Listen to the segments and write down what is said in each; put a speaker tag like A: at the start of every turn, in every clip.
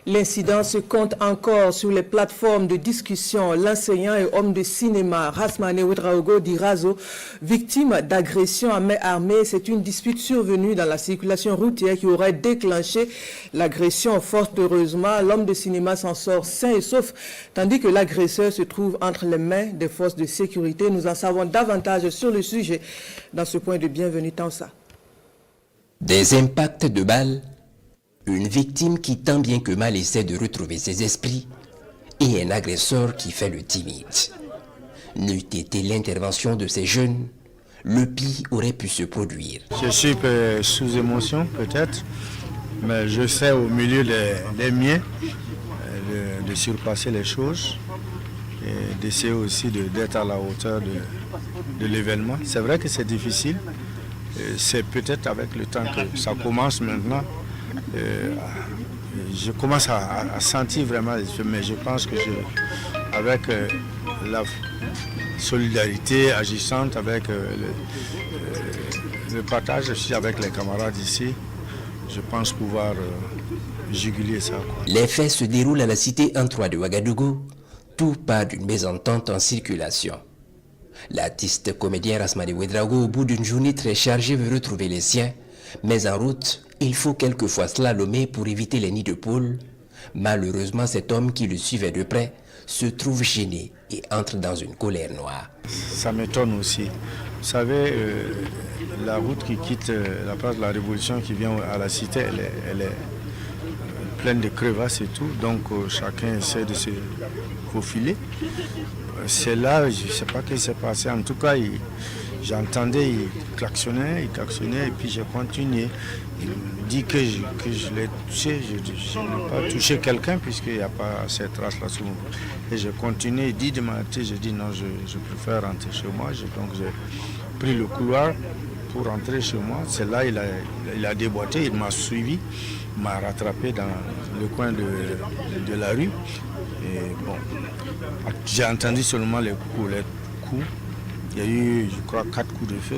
A: L'incident se compte encore sur les plateformes de discussion. L'enseignant et homme de cinéma Rasmane Ouedraogo dit Razo, victime d'agression à main armée. C'est une dispute survenue dans la circulation routière qui aurait déclenché l'agression. Fort heureusement, l'homme de cinéma s'en sort sain et sauf, tandis que l'agresseur se trouve entre les mains des forces de sécurité. Nous en savons davantage sur le sujet dans ce point de Bienvenue Tansa.
B: Des impacts de balles, une victime qui tant bien que mal essaie de retrouver ses esprits et un agresseur qui fait le timide. N'eût été l'intervention de ces jeunes, le pire aurait pu se produire.
C: Je suis sous émotion peut-être, mais je sais au milieu des miens de surpasser les choses et d'essayer aussi d'être à la hauteur de l'événement. C'est vrai que c'est difficile, c'est peut-être avec le temps que ça commence maintenant. Je commence à sentir vraiment, mais je pense que avec la solidarité agissante, avec le partage aussi avec les camarades ici, je pense pouvoir juguler ça.
B: Les faits se déroulent à la cité 1-3 de Ouagadougou, tout part d'une mésentente en circulation. L'artiste comédien Rasmane Ouedraogo, au bout d'une journée très chargée, veut retrouver les siens, mais en route, il faut quelquefois slalomer pour éviter les nids de poules. Malheureusement, cet homme qui le suivait de près se trouve gêné et entre dans une colère noire.
C: Ça m'étonne aussi. Vous savez, la route qui quitte la place de la Révolution qui vient à la cité, elle est pleine de crevasses et tout. Donc chacun essaie de se faufiler. C'est là, je ne sais pas ce qui s'est passé. En tout cas, j'entendais, il klaxonnait, et puis j'ai continué. Il me dit que je l'ai touché, je n'ai pas touché quelqu'un puisqu'il n'y a pas cette trace-là sur moi. Et j'ai continué, il dit de m'arrêter, j'ai dit non, je préfère rentrer chez moi. Donc j'ai pris le couloir pour rentrer chez moi. C'est là il a déboîté, il m'a suivi, m'a rattrapé dans le coin de la rue. Et bon, j'ai entendu seulement les coups. Il y a eu, je crois, 4 coups de feu,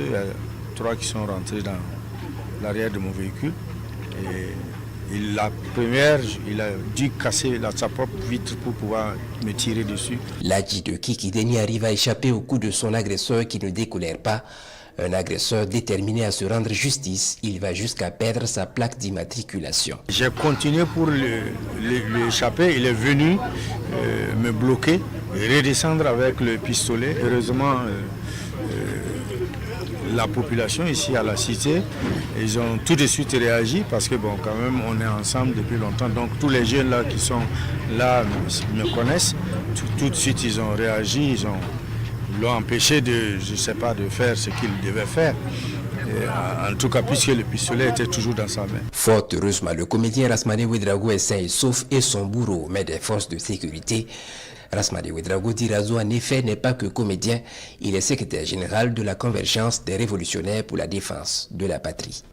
C: 3 qui sont rentrés dans l'arrière de mon véhicule. Et la première, il a dû casser sa propre vitre pour pouvoir me tirer dessus.
B: L'Adji de Kikideni arrive à échapper au coup de son agresseur qui ne décolère pas. Un agresseur déterminé à se rendre justice, il va jusqu'à perdre sa plaque d'immatriculation.
C: J'ai continué pour lui échapper, il est venu me bloquer et redescendre avec le pistolet. Heureusement, la population ici à la cité, ils ont tout de suite réagi parce que bon, quand même, on est ensemble depuis longtemps. Donc tous les jeunes là qui sont là me connaissent. Tout de suite, ils ont réagi, ils l'ont empêché de, je sais pas, de faire ce qu'il devait faire. Et en tout cas, puisque le pistolet était toujours dans sa main.
B: Fort heureusement, le comédien Rasmane Ouedraogo est sain et sauf et son bourreau, mais des forces de sécurité. Rasmane Ouedraogo dit Razo en effet n'est pas que comédien, il est secrétaire général de la Convergence des révolutionnaires pour la défense de la patrie.